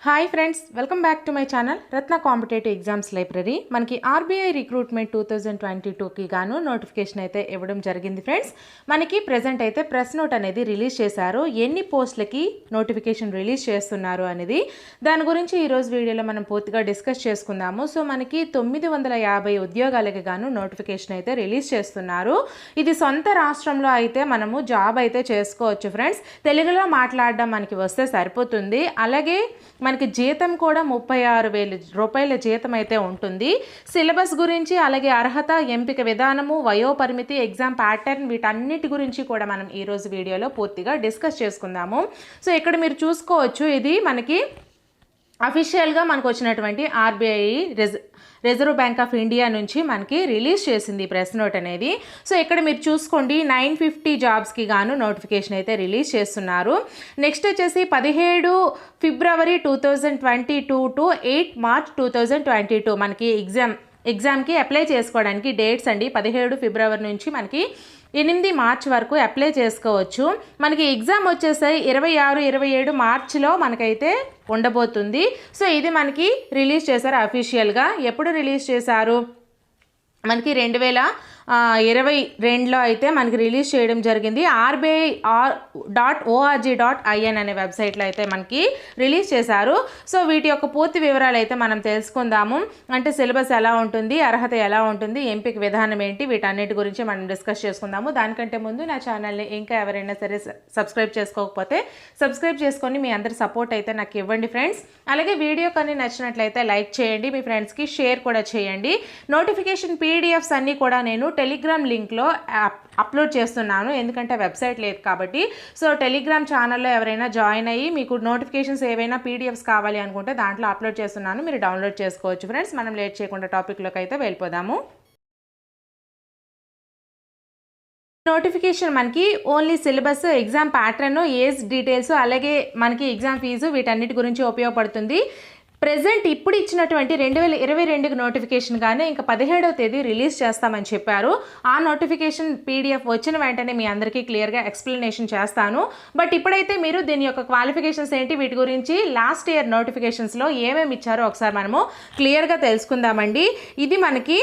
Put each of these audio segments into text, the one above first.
Hi friends, welcome back to my channel Ratna competitive exams library. మనకి RBI recruitment 2022కి గాను notification అయితే ఇవ్వడం జరిగింది ఫ్రెండ్స్. మనకి ప్రెజెంట్ అయితే ప్రెస్ నోట్ అనేది రిలీజ్ చేశారు. ఎన్ని పోస్టులకి నోటిఫికేషన్ రిలీజ్ చేస్తున్నారు అనేది దాని గురించి ఈరోజు వీడియోలో మనం పూర్తిగా డిస్కస్ చేసుకుందాము. సో మనకి 950 ఉద్యోగాలకి గాను నోటిఫికేషన్ అయితే రిలీజ్ చేస్తున్నారు. ఇది సొంత రాష్ట్రంలో అయితే మనము జాబ్ అయితే చేసుకోవచ్చు ఫ్రెండ్స్. తెలుగులో మాట్లాడడం మనకి వస్తే సరిపోతుంది. అలాగే మనకి జీతం కూడా 36,000 రూపాయల జీతం అయితే ఉంటుంది. సిలబస్ గురించి, అలాగే అర్హత, ఎంపిక విధానము, వయోపరిమితి, ఎగ్జామ్ ప్యాటర్న్, వీటన్నిటి గురించి కూడా మనం ఈరోజు వీడియోలో పూర్తిగా డిస్కస్ చేసుకుందాము. సో ఇక్కడ మీరు చూసుకోవచ్చు, ఇది మనకి అఫీషియల్గా మనకు వచ్చినటువంటి RBI reserve bank of India నుంచి మనకి రిలీజ్ చేసింది ప్రెస్ నోట్ అనేది. సో ఇక్కడ మీరు చూసుకోండి, 950 జాబ్స్కి గాను నోటిఫికేషన్ అయితే రిలీజ్ చేస్తున్నారు. నెక్స్ట్ వచ్చేసి 17 ఫిబ్రవరి 2022 టు 8 మార్చ్ 2022 మనకి ఎగ్జామ్కి అప్లై చేసుకోవడానికి డేట్స్ అండి. 17 ఫిబ్రవరి నుంచి మనకి 8 మార్చ్ వరకు అప్లై చేసుకోవచ్చు. మనకి ఎగ్జామ్ వచ్చేసి 26, 27 మార్చిలో మనకైతే ఉండబోతుంది. సో ఇది మనకి రిలీజ్ చేశారు అఫీషియల్గా. ఎప్పుడు రిలీజ్ చేశారు? మనకి 2022లో అయితే మనకి రిలీజ్ చేయడం జరిగింది. RBI.org.in అనే వెబ్సైట్లో అయితే మనకి రిలీజ్ చేశారు. సో వీటి యొక్క పూర్తి వివరాలు అయితే మనం తెలుసుకుందాము. అంటే సిలబస్ ఎలా ఉంటుంది, అర్హత ఎలా ఉంటుంది, ఎంపిక విధానం ఏంటి, వీటన్నిటి గురించి మనం డిస్కస్ చేసుకుందాము. దానికంటే ముందు నా ఛానల్ని ఇంకా ఎవరైనా సరే సబ్స్క్రైబ్ చేసుకోకపోతే సబ్స్క్రైబ్ చేసుకొని మీ అందరి సపోర్ట్ అయితే నాకు ఇవ్వండి ఫ్రెండ్స్. అలాగే వీడియో కానీ నచ్చినట్లయితే లైక్ చేయండి, మీ ఫ్రెండ్స్కి షేర్ కూడా చేయండి. నోటిఫికేషన్ పీడిఎఫ్స్ అన్నీ కూడా నేను టెలిగ్రామ్ లింక్లో అప్లోడ్ చేస్తున్నాను, ఎందుకంటే వెబ్సైట్ లేదు కాబట్టి. సో టెలిగ్రామ్ ఛానల్లో ఎవరైనా జాయిన్ అయ్యి మీకు నోటిఫికేషన్స్ ఏవైనా పీడిఎఫ్స్ కావాలి అనుకుంటే దాంట్లో అప్లోడ్ చేస్తున్నాను, మీరు డౌన్లోడ్ చేసుకోవచ్చు ఫ్రెండ్స్. మనం లేట్ చేయకుండా టాపిక్లోకి అయితే వెళ్ళిపోదాము. నోటిఫికేషన్ మనకి only syllabus, exam pattern, age details, అలాగే మనకి ఎగ్జామ్ ఫీజు, వీటన్నిటి గురించి ఉపయోగపడుతుంది. ప్రెజెంట్ ఇప్పుడు ఇచ్చినటువంటి 2022 నోటిఫికేషన్ కానీ ఇంకా 17వ తేదీ రిలీజ్ చేస్తామని చెప్పారు. ఆ నోటిఫికేషన్ పీడిఎఫ్ వచ్చిన వెంటనే మీ అందరికీ క్లియర్గా ఎక్స్ప్లెనేషన్ చేస్తాను. బట్ ఇప్పుడైతే మీరు దీని యొక్క క్వాలిఫికేషన్స్ ఏంటి, వీటి గురించి లాస్ట్ ఇయర్ నోటిఫికేషన్స్లో ఏమేమి ఇచ్చారో ఒకసారి మనము క్లియర్గా తెలుసుకుందామండి. ఇది మనకి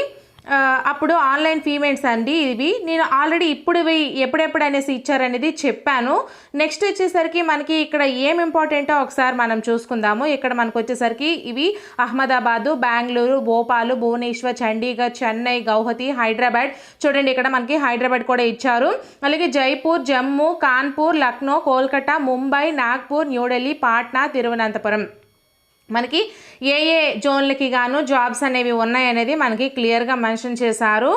అప్పుడు ఆన్లైన్ పేమెంట్స్ అండి. ఇవి నేను ఆల్రెడీ ఇప్పుడు ఎప్పుడెప్పుడు అనేసి ఇచ్చారనేది చెప్పాను. నెక్స్ట్ వచ్చేసరికి మనకి ఇక్కడ ఏం ఇంపార్టెంటో ఒకసారి మనం చూసుకుందాము. ఇక్కడ మనకు వచ్చేసరికి ఇవి అహ్మదాబాదు, బెంగళూరు, భోపాల్, భువనేశ్వర్, చండీగఢ్, చెన్నై, గౌహతి, హైదరాబాద్. చూడండి ఇక్కడ మనకి హైదరాబాద్ కూడా ఇచ్చారు. అలాగే జైపూర్, జమ్మూ, కాన్పూర్, లక్నో, కోల్కతా, ముంబై, నాగ్పూర్, న్యూఢిల్లీ, పాట్నా, తిరువనంతపురం మనకి ఏ జోన్లకి గాను జాబ్స్ అనేవి ఉన్నాయనేది మనకి క్లియర్గా మెన్షన్ చేశారు.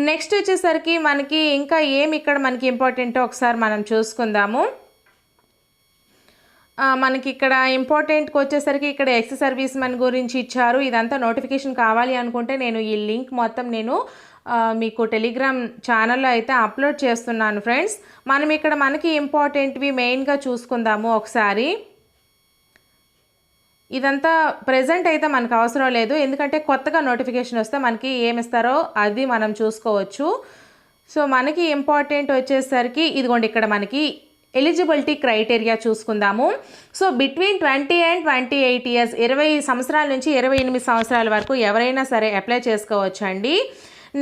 నెక్స్ట్ వచ్చేసరికి మనకి ఇంకా ఏమి ఇక్కడ మనకి ఇంపార్టెంటో ఒకసారి మనం చూసుకుందాము. మనకి ఇక్కడ ఇంపార్టెంట్కి వచ్చేసరికి ఇక్కడ ఎక్స్ సర్వీస్ మెన్ గురించి ఇచ్చారు. ఇదంతా నోటిఫికేషన్ కావాలి అనుకుంటే నేను ఈ లింక్ మొత్తం మీకు టెలిగ్రామ్ ఛానల్లో అయితే అప్లోడ్ చేస్తున్నాను ఫ్రెండ్స్. మనం ఇక్కడ మనకి ఇంపార్టెంట్వి మెయిన్గా చూసుకుందాము ఒకసారి. ఇదంతా ప్రెజెంట్ అయితే మనకు అవసరం లేదు, ఎందుకంటే కొత్తగా నోటిఫికేషన్ వస్తే మనకి ఏమిస్తారో అది మనం చూసుకోవచ్చు. సో మనకి ఇంపార్టెంట్ వచ్చేసరికి ఇదిగోండి, ఇక్కడ మనకి ఎలిజిబిలిటీ క్రైటీరియా చూసుకుందాము. సో బిట్వీన్ 20 and 28 ఇయర్స్, 20 సంవత్సరాల నుంచి 28 సంవత్సరాల వరకు ఎవరైనా సరే అప్లై చేసుకోవచ్చు అండి.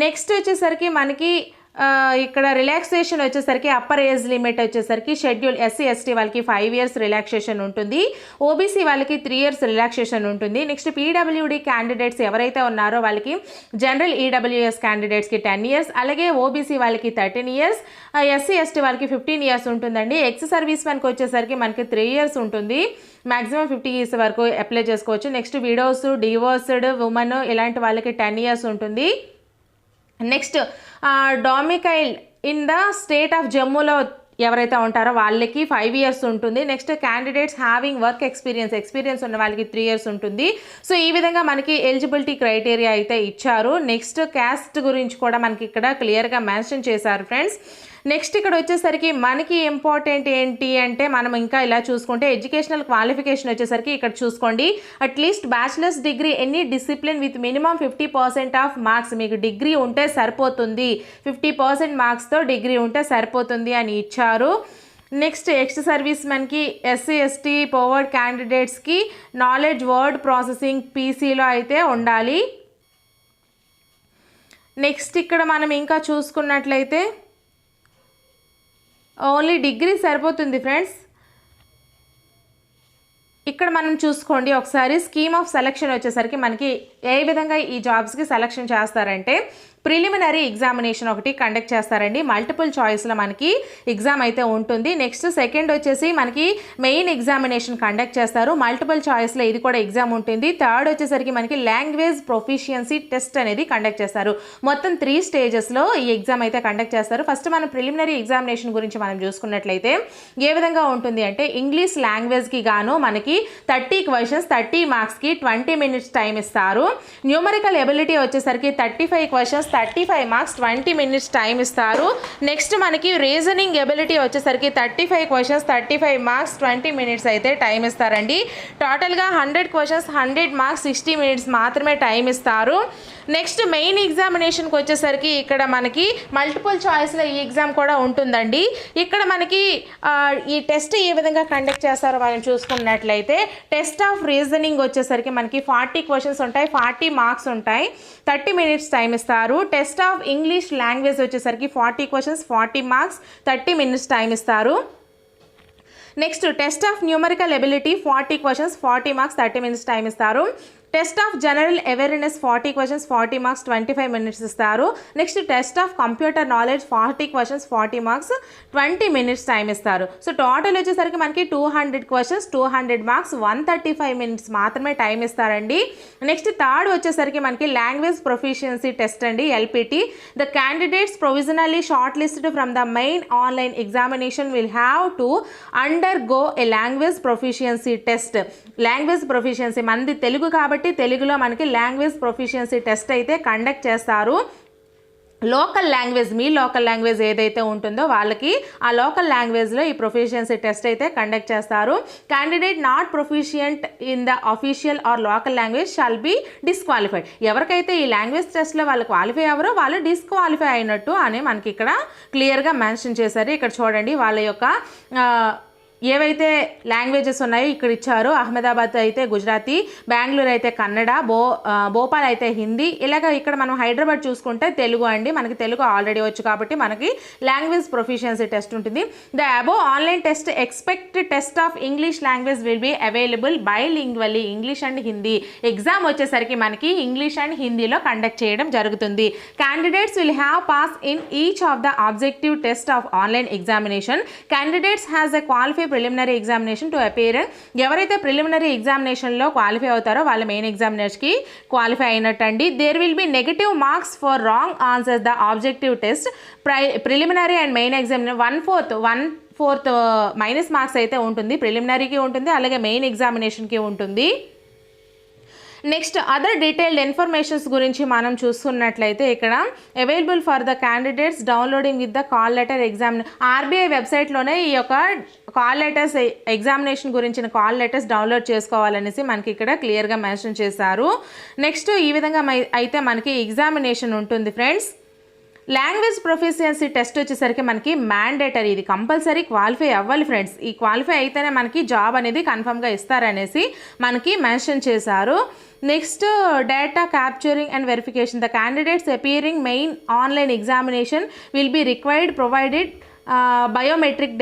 నెక్స్ట్ వచ్చేసరికి మనకి ఇక్కడ రిలాక్సేషన్ వచ్చేసరికి అప్పర్ ఏజ్ లిమిట్ వచ్చేసరికి షెడ్యూల్ ఎస్సీ ఎస్టీ వాళ్ళకి 5 years రిలాక్సేషన్ ఉంటుంది. ఓబీసీ వాళ్ళకి 3 years రిలాక్సేషన్ ఉంటుంది. నెక్స్ట్ పీడబ్ల్యూడి క్యాండిడేట్స్ ఎవరైతే ఉన్నారో వాళ్ళకి, జనరల్ ఈడబ్ల్యూఎస్ క్యాండిడేట్స్కి 10 years, అలాగే ఓబీసీ వాళ్ళకి 13 years, ఎస్సీ ఎస్టీ వాళ్ళకి 15 years ఉంటుందండి. ఎక్స్ సర్వీస్ మెన్కి వచ్చేసరికి మనకి 3 years ఉంటుంది. మ్యాక్సిమం 50 years వరకు అప్లై చేసుకోవచ్చు. నెక్స్ట్ విడోస్, డివోర్స్డ్ ఉమెన్ ఇలాంటి వాళ్ళకి 10 years ఉంటుంది. Next domicile in the state of జమ్మూలో ఎవరైతే ఉంటారో వాళ్ళకి 5 years ఉంటుంది. Next candidates having work experience ఉన్న వాళ్ళకి 3 years ఉంటుంది. సో ఈ విధంగా మనకి ఎలిజిబిలిటీ క్రైటీరియా అయితే ఇచ్చారు. నెక్స్ట్ క్యాస్ట్ గురించి కూడా మనకి ఇక్కడ క్లియర్గా మెన్షన్ చేశారు ఫ్రెండ్స్. నెక్స్ట్ ఇక్కడ వచ్చేసరికి మనకి ఇంపార్టెంట్ ఏంటి అంటే, మనం ఇంకా ఇలా చూసుకుంటే ఎడ్యుకేషనల్ క్వాలిఫికేషన్ వచ్చేసరికి ఇక్కడ చూసుకోండి, at least bachelor's degree any discipline with minimum 50% of marks. మీకు డిగ్రీ ఉంటే సరిపోతుంది, 50% మార్క్స్తో డిగ్రీ ఉంటే సరిపోతుంది అని ఇచ్చారు. నెక్స్ట్ ఎక్స్ సర్వీస్ మెన్కి, ఎస్సీ ఎస్టీ పవర్డ్ క్యాండిడేట్స్కి నాలెడ్జ్ వర్డ్ ప్రాసెసింగ్ పీసీలో అయితే ఉండాలి. నెక్స్ట్ ఇక్కడ మనం ఇంకా చూసుకున్నట్లయితే ఓన్లీ డిగ్రీ సరిపోతుంది ఫ్రెండ్స్. ఇక్కడ మనం చూసుకోండి ఒకసారి స్కీమ్ ఆఫ్ సెలక్షన్ వచ్చేసరికి మనకి ఏ విధంగా ఈ జాబ్స్కి సెలక్షన్ చేస్తారంటే ప్రిలిమినరీ ఎగ్జామినేషన్ ఒకటి కండక్ట్ చేస్తారండి. మల్టిపుల్ చాయిస్లో మనకి ఎగ్జామ్ అయితే ఉంటుంది. నెక్స్ట్ సెకండ్ వచ్చేసి మనకి మెయిన్ ఎగ్జామినేషన్ కండక్ట్ చేస్తారు. మల్టిపుల్ చాయిస్లో ఇది కూడా ఎగ్జామ్ ఉంటుంది. థర్డ్ వచ్చేసరికి మనకి లాంగ్వేజ్ ప్రొఫిషియన్సీ టెస్ట్ అనేది కండక్ట్ చేస్తారు. మొత్తం 3 స్టేజెస్లో ఈ ఎగ్జామ్ అయితే కండక్ట్ చేస్తారు. ఫస్ట్ మనం ప్రిలిమినరీ ఎగ్జామినేషన్ గురించి మనం చూసుకున్నట్లయితే ఏ విధంగా ఉంటుంది అంటే ఇంగ్లీష్ లాంగ్వేజ్కి గాను మనకి 30 క్వశ్చన్స్ 30 మార్క్స్కి 20 మినిట్స్ టైం ఇస్తారు. న్యూమరికల్ ఎబిలిటీ వచ్చేసరికి 35 క్వశ్చన్స్ 35 మార్క్స్ 20 మినిట్స్ టైం ఇస్తారు. నెక్స్ట్ మనకి రీజనింగ్ ఎబిలిటీ వచ్చేసరికి 35 క్వశ్చన్స్ 35 మార్క్స్ 20 మినిట్స్ అయితే టైం ఇస్తారండి. టోటల్గా 100 క్వశ్చన్స్ 100 మార్క్స్ 60 మినిట్స్ మాత్రమే టైం ఇస్తారు. నెక్స్ట్ మెయిన్ ఎగ్జామినేషన్కి వచ్చేసరికి ఇక్కడ మనకి మల్టిపుల్ చాయిస్లో ఈ ఎగ్జామ్ కూడా ఉంటుందండి. ఇక్కడ మనకి ఈ టెస్ట్ ఏ విధంగా కండక్ట్ చేస్తారో మనం చూసుకున్నట్లయితే టెస్ట్ ఆఫ్ రీజనింగ్ వచ్చేసరికి మనకి 40 క్వశ్చన్స్ ఉంటాయి, 40 మార్క్స్ ఉంటాయి, 30 మినిట్స్ టైం ఇస్తారు. టెస్ట్ ఆఫ్ ఇంగ్లీష్ లాంగ్వేజ్ వచ్చేసరికి 40 క్వశ్చన్స్ 40 మార్క్స్ 30 మినిట్స్ టైం ఇస్తారు. Next test of numerical ability 40 questions 40 marks 30 minutes time ఇస్తారు. Test of general awareness 40 questions 40 marks 25 minutes ఇస్తారు. Next test of computer knowledge 40 questions 40 marks 20 minutes time ఇస్తారు. So total వచ్చేసరికి మనకి 200 questions 200 marks 135 minutes మాత్రమే time ఇస్తారండి. Next third వచ్చేసరికి మనకి language proficiency test అండి, LPT. The candidates provisionally short listed from the main online examination will have to undergo A language proficiency test. Language proficiency మనది తెలుగు కాబట్టి తెలుగులో మనకి లాంగ్వేజ్ ప్రొఫిషియన్సీ టెస్ట్ అయితే కండక్ట్ చేస్తారు. లోకల్ లాంగ్వేజ్ మీ local language ఏదైతే ఉంటుందో వాళ్ళకి ఆ లోకల్ లాంగ్వేజ్లో ఈ ప్రొఫిషియన్సీ టెస్ట్ అయితే కండక్ట్ చేస్తారు. Candidate not proficient in the official are local language shall be disqualified. ఎవరికైతే ఈ లాంగ్వేజ్ టెస్ట్లో వాళ్ళు క్వాలిఫై అవ్వరో వాళ్ళు డిస్క్వాలిఫై అయినట్టు అని మనకి ఇక్కడ క్లియర్గా మెన్షన్ చేశారు. ఇక్కడ చూడండి వాళ్ళ యొక్క ఏవైతే లాంగ్వేజెస్ ఉన్నాయో ఇక్కడ ఇచ్చారు. అహ్మదాబాద్ అయితే గుజరాతీ, బెంగళూరు అయితే కన్నడ, భోపాల్ అయితే హిందీ. ఇలాగ ఇక్కడ మనం హైదరాబాద్ చూసుకుంటే తెలుగు అండి. మనకి తెలుగు ఆల్రెడీ వచ్చు కాబట్టి మనకి లాంగ్వేజ్ ప్రొఫిషియన్సీ టెస్ట్ ఉంటుంది. The above online test expect test of English language will be available bilingually English and Hindi. Exam వచ్చేసరికి మనకి ఇంగ్లీష్ అండ్ హిందీలో కండక్ట్ చేయడం జరుగుతుంది. Candidates will have pass in each of the objective test of online examination. Candidates has a qualify preliminary examination to appear. ఎవరైతే preliminary ఎగ్జామినేషన్లో qualify అవుతారో వాళ్ళ main ఎగ్జామినేషన్కి క్వాలిఫై అయినట్టండి. There will be negative marks for wrong answers the objective test. Preliminary and main examination 1/4 minus marks అయితే ఉంటుంది. ప్రిలిమినరీకి ఉంటుంది, అలాగే మెయిన్ ఎగ్జామినేషన్కి ఉంటుంది. నెక్స్ట్ అదర్ డీటెయిల్డ్ ఇన్ఫర్మేషన్స్ గురించి మనం చూసుకున్నట్లయితే ఇక్కడ available for the candidates downloading with the call letter exam. RBI వెబ్సైట్లోనే ఈ యొక్క కాల్ లెటర్స్ ఎగ్జామినేషన్ గురించిన కాల్ లెటర్స్ డౌన్లోడ్ చేసుకోవాలనేసి మనకి ఇక్కడ క్లియర్గా మెన్షన్ చేశారు. నెక్స్ట్ ఈ విధంగా అయితే మనకి ఎగ్జామినేషన్ ఉంటుంది ఫ్రెండ్స్. లాంగ్వేజ్ ప్రొఫిషియన్సీ టెస్ట్ వచ్చేసరికి మనకి మ్యాండేటరీ, ఇది కంపల్సరీ క్వాలిఫై అవ్వాలి ఫ్రెండ్స్. ఈ క్వాలిఫై అయితేనే మనకి జాబ్ అనేది కన్ఫర్మ్గా ఇస్తారనేసి మనకి మెన్షన్ చేశారు. Next data capturing and verification. The candidates appearing main online examination will be required provided biometric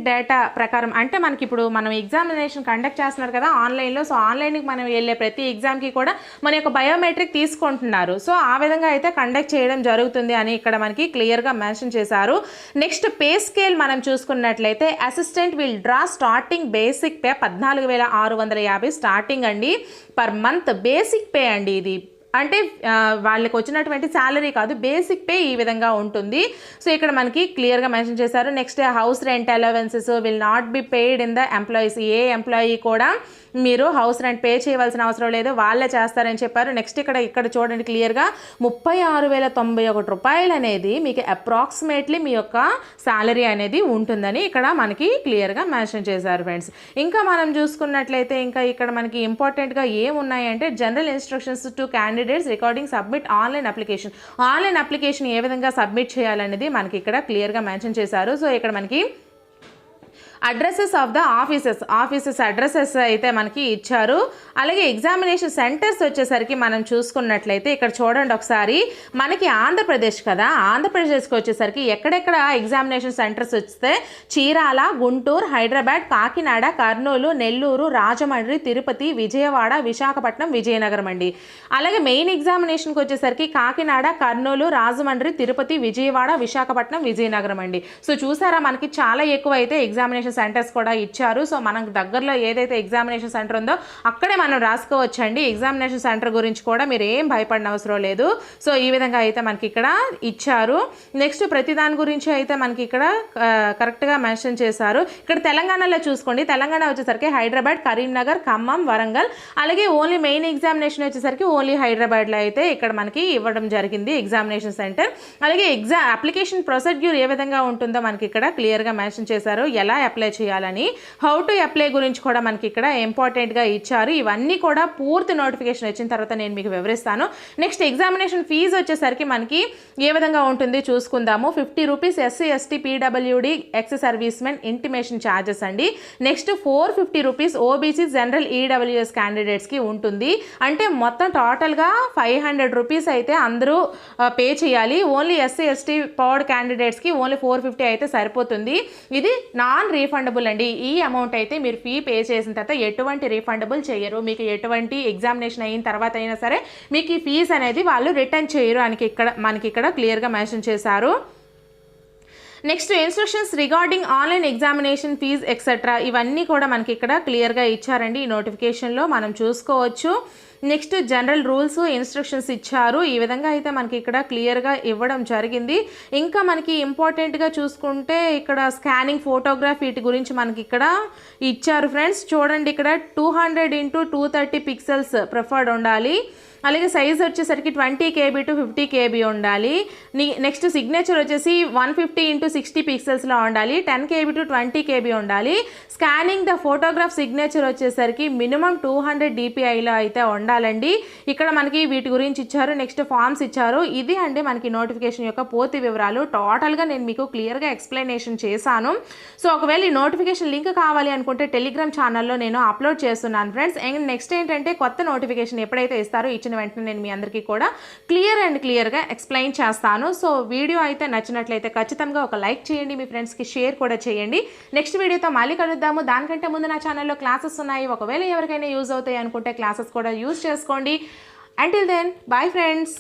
data ప్రకారం అంటే మనకి ఇప్పుడు మనం ఎగ్జామినేషన్ కండక్ట్ చేస్తున్నారు కదా ఆన్లైన్లో. సో ఆన్లైన్కి మనం వెళ్ళే ప్రతి ఎగ్జామ్కి కూడా మన యొక్క బయోమెట్రిక్ తీసుకుంటున్నారు. సో ఆ విధంగా అయితే కండక్ట్ చేయడం జరుగుతుంది అని ఇక్కడ మనకి క్లియర్గా మెన్షన్ చేశారు. నెక్స్ట్ పే స్కేల్ మనం చూసుకున్నట్లయితే assistant will draw starting basic pay 14,650 starting అండి పర్ మంత్. బేసిక్ పే అండి, ఇది అంటే వాళ్ళకి వచ్చినటువంటి శాలరీ కాదు, బేసిక్ పే ఈ విధంగా ఉంటుంది. సో ఇక్కడ మనకి క్లియర్గా మెన్షన్ చేశారు. Next house rent allowances will not be paid in the employees. A employee కూడా మీరు హౌస్ రెంట్ పే చేయవలసిన అవసరం లేదు, వాళ్ళే చేస్తారని చెప్పారు. నెక్స్ట్ ఇక్కడ చూడండి క్లియర్గా 36,091 రూపాయలు అనేది మీకు అప్రాక్సిమేట్లీ మీ యొక్క శాలరీ అనేది ఉంటుందని ఇక్కడ మనకి క్లియర్గా మెన్షన్ చేశారు ఫ్రెండ్స్. ఇంకా మనం చూసుకున్నట్లయితే ఇంకా ఇక్కడ మనకి ఇంపార్టెంట్గా ఏమున్నాయంటే general instructions to candidates recording submit online application. Online application ఏ విధంగా సబ్మిట్ చేయాలనేది మనకి ఇక్కడ క్లియర్గా మెన్షన్ చేశారు. సో ఇక్కడ మనకి addresses of the offices addresses అయితే మనకి ఇచ్చారు. అలాగే ఎగ్జామినేషన్ సెంటర్స్ వచ్చేసరికి మనం చూసుకున్నట్లయితే ఇక్కడ చూడండి ఒకసారి, మనకి ఆంధ్రప్రదేశ్ కదా, ఆంధ్రప్రదేశ్కి వచ్చేసరికి ఎక్కడెక్కడ ఎగ్జామినేషన్ సెంటర్స్ వస్తే చీరాల, గుంటూరు, హైదరాబాద్, కాకినాడ, కర్నూలు, నెల్లూరు, రాజమండ్రి, తిరుపతి, విజయవాడ, విశాఖపట్నం, విజయనగరం అండి. అలాగే మెయిన్ ఎగ్జామినేషన్కి వచ్చేసరికి కాకినాడ, కర్నూలు, రాజమండ్రి, తిరుపతి, విజయవాడ, విశాఖపట్నం, విజయనగరం అండి. సో చూసారా, మనకి చాలా ఎక్కువ అయితే ఎగ్జామినేషన్ సెంటర్స్ కూడా ఇచ్చారు. సో మనకు దగ్గరలో ఏదైతే ఎగ్జామినేషన్ సెంటర్ ఉందో అక్కడే మనం రాసుకోవచ్చండి. ఎగ్జామినేషన్ సెంటర్ గురించి కూడా మీరు ఏం భయపడిన అవసరం లేదు. సో ఈ విధంగా అయితే మనకి ఇక్కడ ఇచ్చారు. నెక్స్ట్ ప్రతి దాని గురించి అయితే మనకి ఇక్కడ కరెక్ట్గా మెన్షన్ చేశారు. ఇక్కడ తెలంగాణలో చూసుకోండి, తెలంగాణ వచ్చేసరికి హైదరాబాద్, కరీంనగర్, ఖమ్మం, వరంగల్. అలాగే ఓన్లీ మెయిన్ ఎగ్జామినేషన్ వచ్చేసరికి ఓన్లీ హైదరాబాద్లో అయితే ఇక్కడ మనకి ఇవ్వడం జరిగింది ఎగ్జామినేషన్ సెంటర్. అలాగే అప్లికేషన్ ప్రొసీడ్యూర్ ఏ విధంగా ఉంటుందో మనకి ఇక్కడ క్లియర్గా మెన్షన్ చేశారు, ఎలా అప్లై చేయాలని. హౌ టు అప్లై గురించి కూడా మనకి ఇక్కడ ఇంపార్టెంట్గా ఇచ్చారు. ఇవన్నీ కూడా పూర్తి నోటిఫికేషన్ వచ్చిన తర్వాత నేను మీకు వివరిస్తాను. నెక్స్ట్ ఎగ్జామినేషన్ ఫీజు వచ్చేసరికి మనకి ఏ విధంగా ఉంటుంది చూసుకుందాము. 50 rupees SC ST PWD ex service men intimation charges అండి. Next 450 rupees OBC general EWS క్యాండిడేట్స్కి ఉంటుంది. అంటే మొత్తం టోటల్గా 500 రూపీస్ అయితే అందరూ పే చేయాలి. ఓన్లీ SC ST పవర్డ్ క్యాండిడేట్స్కి ఓన్లీ 450 అయితే సరిపోతుంది. ఇది నాన్ రీఫండబుల్ అండి. ఈ అమౌంట్ అయితే మీరు ఫీ పే చేసిన తర్వాత ఎటువంటి రీఫండబుల్ చేయరు. మీకు ఎటువంటి ఎగ్జామినేషన్ అయిన తర్వాత అయినా సరే మీకు ఈ ఫీజ్ అనేది వాళ్ళు రిటర్న్ చేయరు అని మనకి ఇక్కడ క్లియర్గా మెన్షన్ చేశారు. Next instructions regarding online examination fees etcetera ఇవన్నీ కూడా మనకి ఇక్కడ క్లియర్గా ఇచ్చారండి. ఈ నోటిఫికేషన్లో మనం చూసుకోవచ్చు. నెక్స్ట్ జనరల్ రూల్స్, ఇన్స్ట్రక్షన్స్ ఇచ్చారు. ఈ విధంగా అయితే మనకి ఇక్కడ క్లియర్గా ఇవ్వడం జరిగింది. ఇంకా మనకి ఇంపార్టెంట్గా చూసుకుంటే ఇక్కడ స్కానింగ్, ఫోటోగ్రాఫ్ వీటి గురించి మనకి ఇక్కడ ఇచ్చారు ఫ్రెండ్స్. చూడండి, ఇక్కడ 200x230 పిక్సెల్స్ ప్రిఫర్డ్ ఉండాలి. అలాగే సైజ్ వచ్చేసరికి 20 KB to 50 KB ఉండాలి. నెక్స్ట్ సిగ్నేచర్ వచ్చేసి 150x60 పిక్సెల్స్లో ఉండాలి. 10 KB to 20 KB ఉండాలి. స్కానింగ్ ద ఫోటోగ్రాఫ్ సిగ్నేచర్ వచ్చేసరికి మినిమం 200 DPIలో అయితే ఉండాలండి. ఇక్కడ మనకి వీటి గురించి ఇచ్చారు. నెక్స్ట్ ఫామ్స్ ఇచ్చారు. ఇది అండి మనకి నోటిఫికేషన్ యొక్క పూర్తి వివరాలు. టోటల్గా నేను మీకు క్లియర్గా ఎక్స్ప్లెనేషన్ చేశాను. సో ఒకవేళ ఈ నోటిఫికేషన్ లింక్ కావాలి అనుకుంటే టెలిగ్రామ్ ఛానల్లో నేను అప్లోడ్ చేస్తున్నాను ఫ్రెండ్స్. అండ్ నెక్స్ట్ ఏంటంటే కొత్త నోటిఫికేషన్ ఎప్పుడైతే ఇస్తారో ఇచ్చిన వెంటనే నేను మీ అందరికీ కూడా క్లియర్గా ఎక్స్ప్లెయిన్ చేస్తాను. సో వీడియో అయితే నచ్చినట్లయితే ఖచ్చితంగా ఒక లైక్ చేయండి, మీ ఫ్రెండ్స్కి షేర్ కూడా చేయండి. నెక్స్ట్ వీడియోతో మళ్ళీ కలుద్దాము. దానికంటే ముందు నా ఛానల్లో క్లాసెస్ ఉన్నాయి. ఒకవేళ ఎవరికైనా యూజ్ అవుతాయి అనుకుంటే క్లాసెస్ కూడా యూజ్ చేసుకోండి. Until then, bye friends.